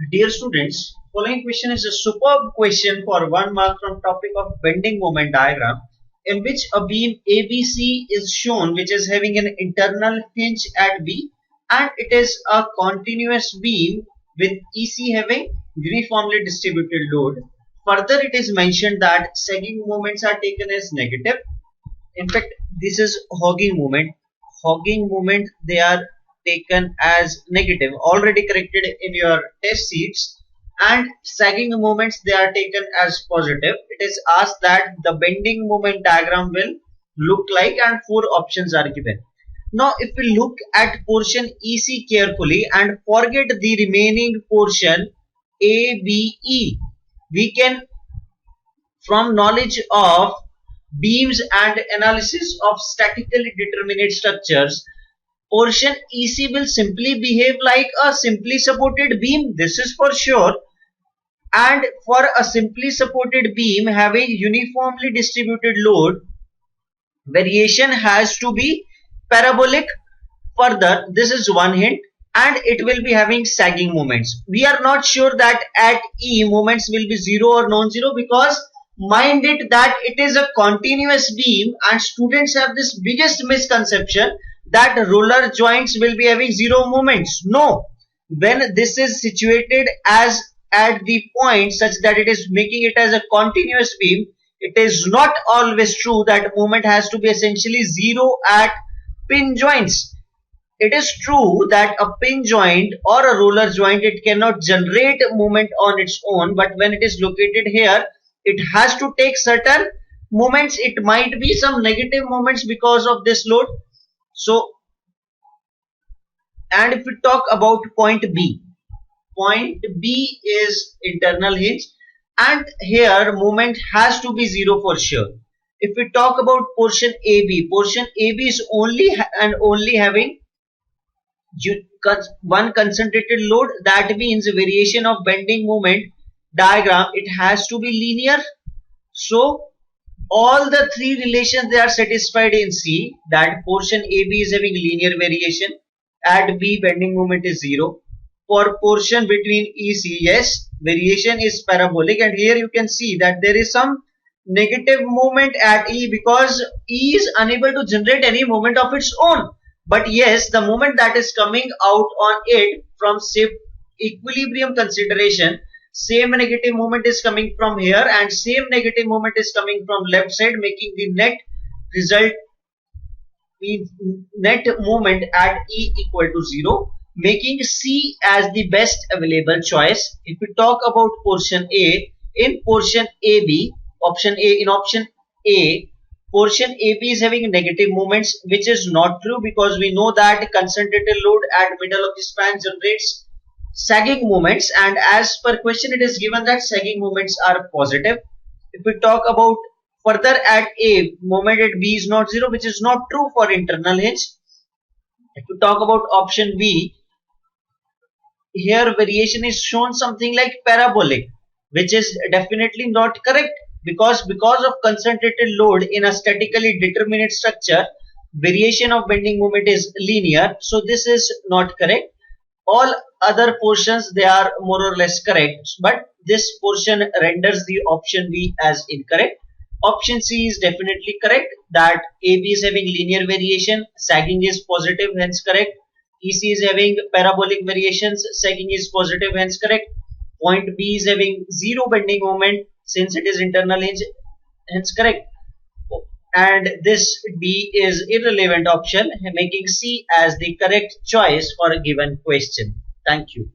Dear students, following question is a superb question for 1 mark from topic of bending moment diagram, in which a beam ABC is shown, which is having an internal hinge at B, and it is a continuous beam with EC having uniformly distributed load. Further, it is mentioned that sagging moments are taken as negative. In fact, this is hogging moment. Hogging moment, they are taken as negative, already corrected in your test sheets. And sagging moments, they are taken as positive. It is asked that the bending moment diagram will look like, and 4 options are given. Now if we look at portion EC carefully and forget the remaining portion ABE, we can, from knowledge of beams and analysis of statically determinate structures, portion EC will simply behave like a simply supported beam. This is for sure. And for a simply supported beam having uniformly distributed load, variation has to be parabolic. Further, this is one hint, and it will be having sagging moments. We are not sure that at E moments will be 0 or non-zero, because mind it that it is a continuous beam, and students have this biggest misconception that roller joints will be having 0 moments. No, when this is situated as at the point such that it is making it as a continuous beam, it is not always true that moment has to be essentially 0 at pin joints. It is true that a pin joint or a roller joint, it cannot generate moment on its own, but when it is located here, it has to take certain moments. It might be some negative moments because of this load. So, and if we talk about point B is internal hinge, and here moment has to be 0 for sure. If we talk about portion AB is only and only having one concentrated load. That means variation of bending moment diagram, it has to be linear. So all the 3 relations, they are satisfied in C, that portion AB is having linear variation, at B bending moment is 0. For portion between EC, yes, variation is parabolic, and here you can see that there is some negative moment at E, because E is unable to generate any moment of its own. But yes, the moment that is coming out on it from say equilibrium consideration, same negative moment is coming from here, and same negative moment is coming from left side, making the net result, net moment at E equal to 0, making C as the best available choice. If we talk about portion A, in portion AB, option A, in option A, portion AB is having negative moments, which is not true, because we know that concentrated load at middle of the span generates sagging moments, and as per question it is given that sagging moments are positive. If we talk about further at A, moment at B is not 0, which is not true for internal hinge. If we talk about option B, here variation is shown something like parabolic, which is definitely not correct, because of concentrated load in a statically determinate structure, variation of bending moment is linear. So this is not correct. All other portions, they are more or less correct, but this portion renders the option B as incorrect. Option C is definitely correct, that AB is having linear variation, sagging is positive, hence correct. EC is having parabolic variations, sagging is positive, hence correct. Point B is having 0 bending moment, since it is internal hinge, hence correct. And this D is irrelevant option, making C as the correct choice for a given question. Thank you.